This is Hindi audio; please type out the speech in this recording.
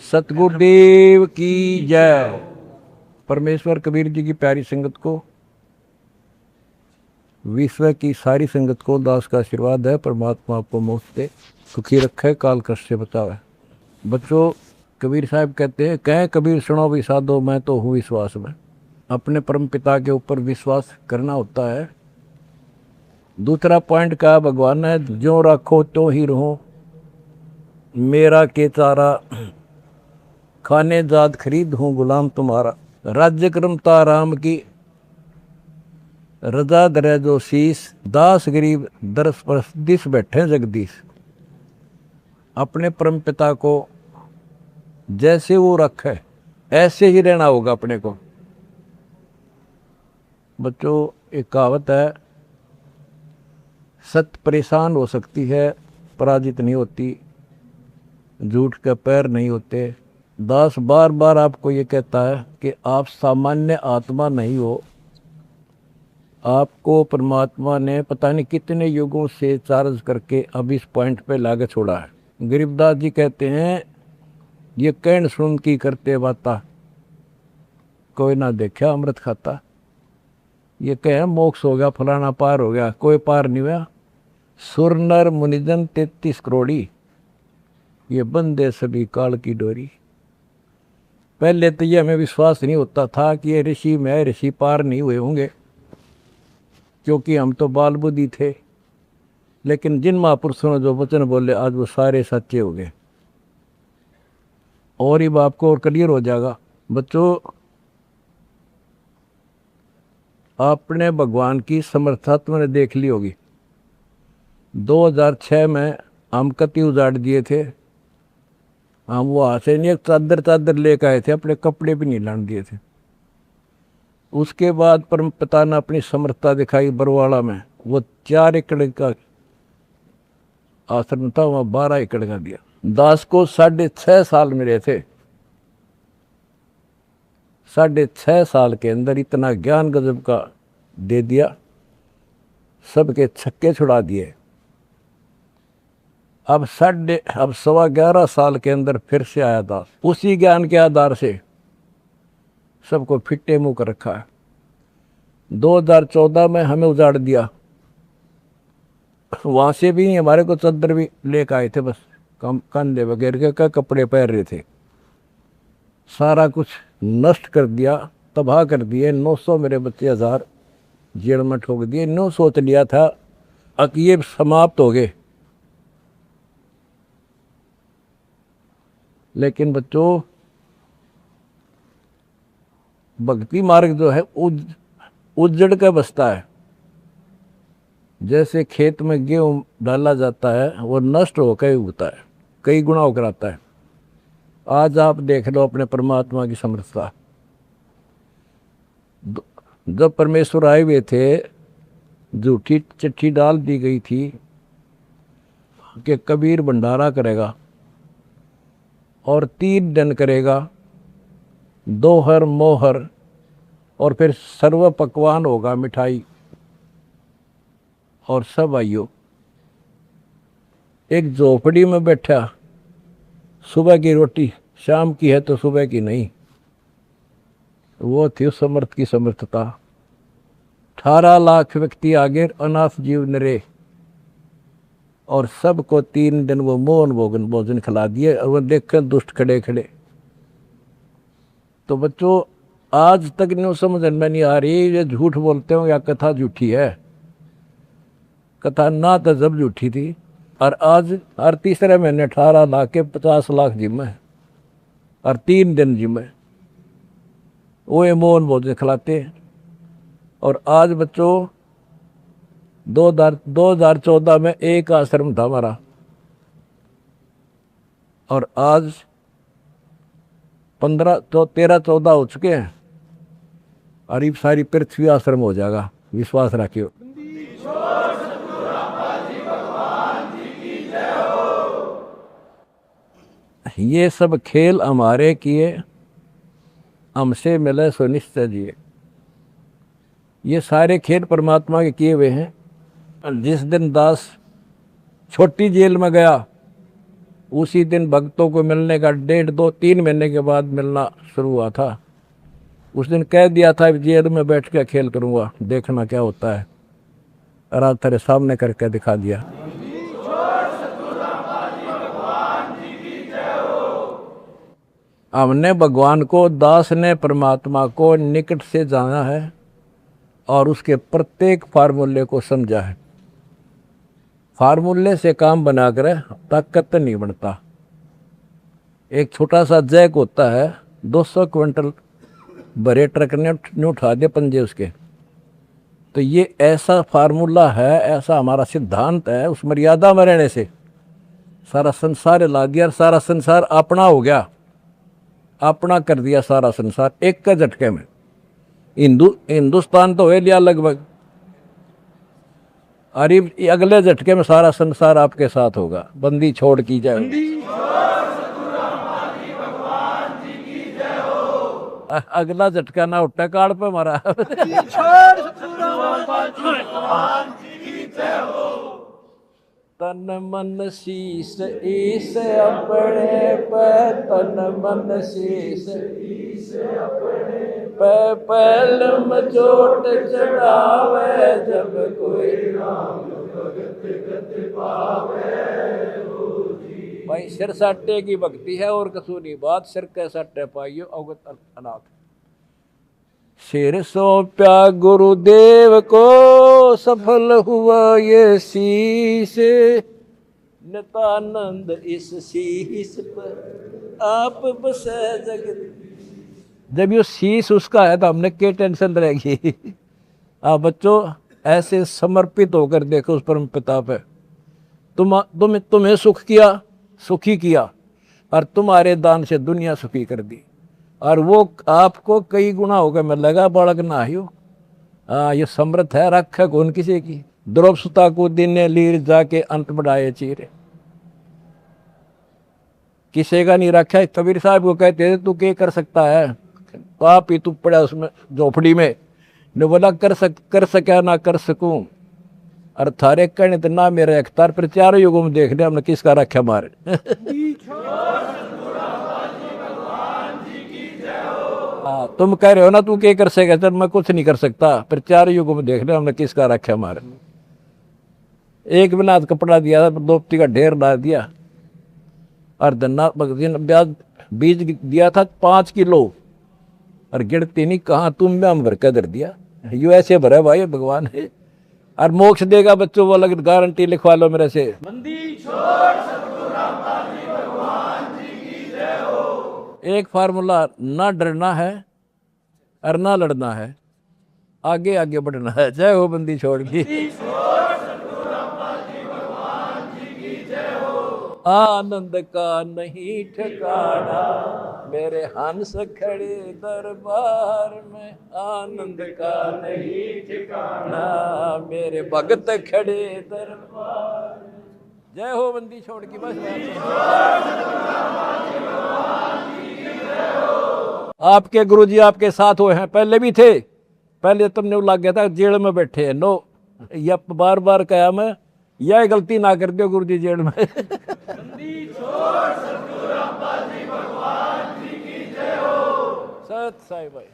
सतगुरुदेव की जय। परमेश्वर कबीर जी की प्यारी संगत को, विश्व की सारी संगत को दास का आशीर्वाद है। परमात्मा आपको मोक्ष दे, सुखी रखे, काल कष्ट से बचावे। बच्चों, कबीर साहब कहते हैं, कह कबीर सुनो भी साधो, मैं तो हूँ विश्वास में। अपने परम पिता के ऊपर विश्वास करना होता है। दूसरा पॉइंट का भगवान है, जो रखो तो ही रहो, मेरा के चारा, खाने जाद खरीद हूँ गुलाम तुम्हारा। राज्य क्रमता राम की, रजा दरे जो शीस, दास गरीब दरस परस दिस बैठे जगदीश। अपने परम पिता को जैसे वो रखे ऐसे ही रहना होगा अपने को। बच्चों, एक कहावत है, सत्य परेशान हो सकती है, पराजित नहीं होती, झूठ के पैर नहीं होते। दास बार बार आपको ये कहता है कि आप सामान्य आत्मा नहीं हो। आपको परमात्मा ने पता नहीं कितने युगों से चार्ज करके अब इस पॉइंट पे लाके छोड़ा है। गरीबदास जी कहते हैं, ये कहन सुन की करते बाता, कोई ना देखा अमृत खाता। ये कहे मोक्ष हो गया, फलाना पार हो गया, कोई पार नहीं हुआ। सुर नर मुनिजन 33 करोड़ी, ये बंदे सभी काल की डोरी। पहले तो ये हमें विश्वास नहीं होता था कि ये ऋषि में ऋषि पार नहीं हुए होंगे, क्योंकि हम तो बाल बुद्धि थे। लेकिन जिन महापुरुषों ने जो वचन बोले, आज वो सारे सच्चे हो गए। और ही बाप को और क्लियर हो जाएगा। बच्चों, आपने भगवान की समर्था तुमने देख ली होगी। 2006 में हम कति उजाड़ दिए थे। हम वहाँ से नहीं, एक चादर लेकर आए थे, अपने कपड़े भी नहीं लाने दिए थे। उसके बाद परम पिता ने अपनी समर्थता दिखाई बरवाड़ा में। वो 4 एकड़ का आश्रम था, वहाँ 12 एकड़ का दिया। दास को 6.5 साल मिले थे। 6.5 साल के अंदर इतना ज्ञान गजब का दे दिया, सबके छक्के छुड़ा दिए। अब 11.25 साल के अंदर फिर से आया दास, उसी ज्ञान के आधार से सबको फिट्टे मुंह कर रखा है। 2014 में हमें उजाड़ दिया। वहां से भी हमारे को चद्दर भी लेकर आए थे, बस कंधे वगैरह के कपड़े पहन रहे थे। सारा कुछ नष्ट कर दिया, तबाह कर दिए। 900 मेरे बच्चे 1000 जेल में ठोक दिए। नो सोच लिया था कि ये समाप्त हो गए। लेकिन बच्चों, भक्ति मार्ग जो है उजड़ के बसता है। जैसे खेत में गेहूं डाला जाता है, वो नष्ट होकर उगता है, कई गुना होकर आता है। आज आप देख लो अपने परमात्मा की समर्थता। जब परमेश्वर आए हुए थे, झूठी चिट्ठी डाल दी गई थी कि कबीर भंडारा करेगा और 3 दिन करेगा, दोहर मोहर, और फिर सर्व पकवान होगा, मिठाई। और सब आइयो। एक झोपड़ी में बैठा, सुबह की रोटी शाम की है तो सुबह की नहीं। वो थी उस समर्थ की समर्थता। 18 लाख व्यक्ति आगे, अनाथ जीव नरे, और सबको 3 दिन वो मोहन भोजन खिला दिए। और वो देख दुष्ट खड़े खड़े। तो बच्चों, आज तक नहीं समझ में नहीं आ रही, ये झूठ बोलते हो या कथा झूठी है। कथा ना तो जब झूठी थी, और आज हर तीसरे महीने 18 लाख के 50 लाख जिम्मे, और 3 दिन जिम्मे वो मोहन भोजन खिलाते। और आज बच्चों, 2014 में एक आश्रम था हमारा, और आज 13-14 हो चुके हैं। और ये सारी पृथ्वी आश्रम हो जाएगा, विश्वास रखियो। ये सब खेल हमारे किए, हमसे मिले सो निश्चय जिए। ये सारे खेल परमात्मा के किए हुए हैं। जिस दिन दास छोटी जेल में गया, उसी दिन भक्तों को मिलने का 1.5-2-3 महीने के बाद मिलना शुरू हुआ था। उस दिन कह दिया था जेल में बैठ के खेल करूँगा, देखना क्या होता है। और आज तेरे सामने करके दिखा दिया। हमने भगवान को, दास ने परमात्मा को निकट से जाना है और उसके प्रत्येक फार्मूले को समझा है। फार्मूले से काम बनाकर ताकत नहीं बनता। एक छोटा सा जैक होता है, 200 क्विंटल भरे ट्रक ने उठा दिए पंजे उसके। तो ये ऐसा फार्मूला है, ऐसा हमारा सिद्धांत है। उस मर्यादा में रहने से सारा संसार हिला दिया और सारा संसार अपना हो गया, अपना कर दिया सारा संसार एक के झटके में। हिंदुस्तान तो हो लिया लगभग, अरे अगले झटके में सारा संसार आपके साथ होगा। बंदी छोड़ की जाए। अगला झटका ना उठा काल पे मारा। तन मन शीस ईस अपने पे, तन मन शीस ईस अपने पे, पहलम चोट चढ़ावे जब कोई राम भगत गति पावे। भाई सिर साटे की भक्ति है और कसूनी बात, सिर के साटे पाइयो अवगत अनाथ। सिर सौंप्या गुरुदेव को, सफल हुआ ये शीश, नितानंद इस शीश पर आप बसे जगत। जब ये शीश उसका है तो हमने क्या टेंशन रहेगी। आप बच्चों ऐसे समर्पित होकर देखो उस परम पिता पे। तुम्हें सुख किया, सुखी किया, और तुम्हारे दान से दुनिया सुखी कर दी, और वो आपको कई गुना होकर मिलेगा। बालक ना हो, ये समर्थ है, रख कौन किसी की। द्रौप सुता को दिन लीर जाके अंत बढ़ाए चीरे, किसी का नहीं रखा। कबीर साहब को कहते थे तू क्या कर सकता है, पाप ही तू पड़ा उसमें झोपड़ी में। ने बोला कर सका ना कर सकूं, और थारे कहने तो ना मेरे अख्तार पर, चारों युगों में देख लिया हमने किसका रखा मारे। तुम कह रहे हो ना तू क्या कर सकेगा, चल मैं कुछ नहीं कर सकता, पर चारों युगों में देख लिया हमने किसका रखा मारे। एक बिना कपड़ा दिया था, दोपती का ढेर ला दिया, और धन्ना बीज दिया था 5 किलो, और गिरती नहीं कहाँ तुम में हम भर कर धर दिया। यू ऐसे भरा भाई भगवान है, और मोक्ष देगा बच्चों, वो अलग गारंटी लिखवा लो मेरे से। एक फार्मूला, ना डरना है और ना लड़ना है, आगे आगे बढ़ना है। जय हो बंदी छोड़ की। आनंद का नहीं ठिकाना, मेरे हंस खड़े दरबार में, आनंद का नहीं ठिकाना, मेरे भगत खड़े दरबार। जय हो बंदी छोड़ की। बस आपके गुरुजी आपके साथ हुए हैं, पहले भी थे। पहले तुमने लग गया था जेल में बैठे हैं। नो, या बार बार कहा मैं, यह गलती ना कर दो गुरुजी जेल में। सत साई भाई।